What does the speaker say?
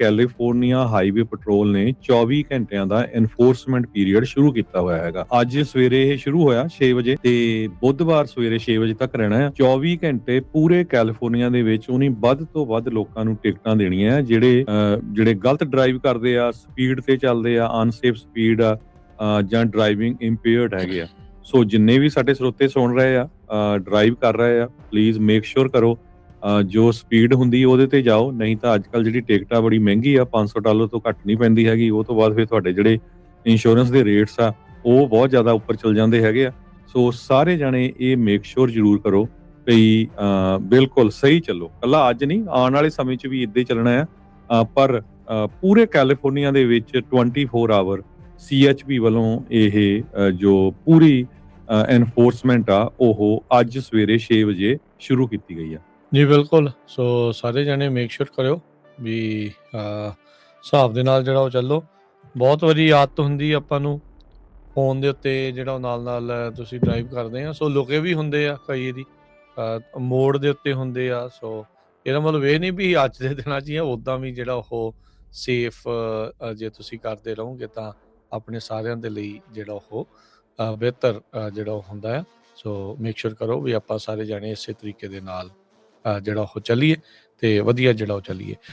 California highway petrol ਨੇ 24 ਘੰਟਿਆਂ ਦਾ enforcement period ਸ਼ੁਰੂ ਕੀਤਾ ਹੋਇਆ ਹੈਗਾ। ਅੱਜ ਸਵੇਰੇ ਇਹ ਸ਼ੁਰੂ ਹੋਇਆ 6 ਵਜੇ ਤੇ ਬੁੱਧਵਾਰ ਸਵੇਰੇ 6 ਵਜੇ ਤੱਕ ਰਹਿਣਾ ਹੈ। 24 ਘੰਟੇ ਪੂਰੇ ਕੈਲੀਫੋਰਨੀਆ ਦੇ ਵਿੱਚ ਉਹਨੇ ਵੱਧ ਤੋਂ ਵੱਧ ਲੋਕਾਂ ਨੂੰ ਟਿਕਟਾਂ ਦੇਣੀਆਂ ਹੈ ਜਿਹੜੇ ਗਲਤ ਡਰਾਈਵ ਕਰਦੇ ਆ, ਸਪੀਡ ਤੇ ਚੱਲਦੇ ਆ, ਅਨਸੇਫ ਸਪੀਡ ਆ ਜਾਂ ਡਰਾਈਵਿੰਗ ਇੰਪੇਅਰਡ ਹੈਗੇ ਆ। ਸੋ ਜਿੰਨੇ ਵੀ ਸਾਡੇ ਸਰੋਤੇ ਸੁਣ ਰਹੇ ਆ, ਡਰਾਈਵ ਕਰ ਰਹੇ ਆ, ਪਲੀਜ਼ ਮੇਕ ਸ਼ੋਰ ਕਰੋ ਜੋ ਸਪੀਡ ਹੁੰਦੀ ਉਹਦੇ ਤੇ ਜਾਓ, ਨਹੀਂ ਤਾਂ ਅੱਜ ਕੱਲ ਜਿਹੜੀ ਟਿਕਟ ਆ ਬੜੀ ਮਹਿੰਗੀ ਆ, $500 ਤੋਂ ਘੱਟ ਨਹੀਂ ਪੈਂਦੀ ਹੈਗੀ। ਉਹ ਤੋਂ ਬਾਅਦ ਫਿਰ ਤੁਹਾਡੇ ਜਿਹੜੇ ਇੰਸ਼ੋਰੈਂਸ ਦੇ ਰੇਟਸ ਆ ਉਹ ਬਹੁਤ ਜ਼ਿਆਦਾ ਉੱਪਰ ਚਲ ਜਾਂਦੇ ਹੈਗੇ ਆ। ਸੋ ਸਾਰੇ ਜਾਣੇ ਇਹ ਮੇਕ ਸ਼ੋਰ ਜ਼ਰੂਰ ਕਰੋ ਵੀ ਬਿਲਕੁਲ ਸਹੀ ਚੱਲੋ। ਕੱਲਾ ਅੱਜ ਨਹੀਂ, ਆਉਣ ਵਾਲੇ ਸਮੇਂ 'ਚ ਵੀ ਇੱਦਾਂ ਹੀ ਚੱਲਣਾ ਆ। ਪਰ ਪੂਰੇ ਕੈਲੀਫੋਰਨੀਆ ਦੇ ਵਿੱਚ 24 ਆਵਰ CHP ਵੱਲੋਂ ਇਹ ਜੋ ਪੂਰੀ ਐਨਫੋਰਸਮੈਂਟ ਆ ਉਹ ਅੱਜ ਸਵੇਰੇ 6 ਵਜੇ ਸ਼ੁਰੂ ਕੀਤੀ ਗਈ ਆ। ਜੀ ਬਿਲਕੁਲ। ਸੋ ਸਾਰੇ ਜਣੇ ਮੇਕ ਸ਼ੋਰ ਕਰਿਓ ਵੀ ਹਿਸਾਬ ਦੇ ਨਾਲ ਜਿਹੜਾ ਉਹ ਚੱਲੋ। ਬਹੁਤ ਵਾਰੀ ਆਦਤ ਹੁੰਦੀ ਆਪਾਂ ਨੂੰ ਫੋਨ ਦੇ ਉੱਤੇ ਜਿਹੜਾ ਉਹ ਨਾਲ ਤੁਸੀਂ ਡਰਾਈਵ ਕਰਦੇ ਆ, ਸੋ ਲੁਕੇ ਵੀ ਹੁੰਦੇ ਆ ਕਈ ਦੀ ਮੋੜ ਦੇ ਉੱਤੇ ਹੁੰਦੇ ਆ। ਸੋ ਇਹਦਾ ਮਤਲਬ ਇਹ ਨਹੀਂ ਵੀ ਅੱਜ ਦੇ ਦਿਨਾਂ 'ਚ ਹੀ ਉੱਦਾਂ ਵੀ ਜਿਹੜਾ ਉਹ ਸੇਫ ਜੇ ਤੁਸੀਂ ਕਰਦੇ ਰਹੋਗੇ ਤਾਂ ਆਪਣੇ ਸਾਰਿਆਂ ਦੇ ਲਈ ਜਿਹੜਾ ਉਹ ਬਿਹਤਰ ਜਿਹੜਾ ਉਹ ਹੁੰਦਾ ਆ। ਸੋ ਮੇਕ ਸ਼ੋਰ ਕਰੋ ਵੀ ਆਪਾਂ ਸਾਰੇ ਜਾਣੇ ਇਸੇ ਤਰੀਕੇ ਦੇ ਨਾਲ ਜਿਹੜਾ ਉਹ ਚੱਲੀਏ ਤੇ ਵਧੀਆ ਜਿਹੜਾ ਉਹ ਚੱਲੀਏ।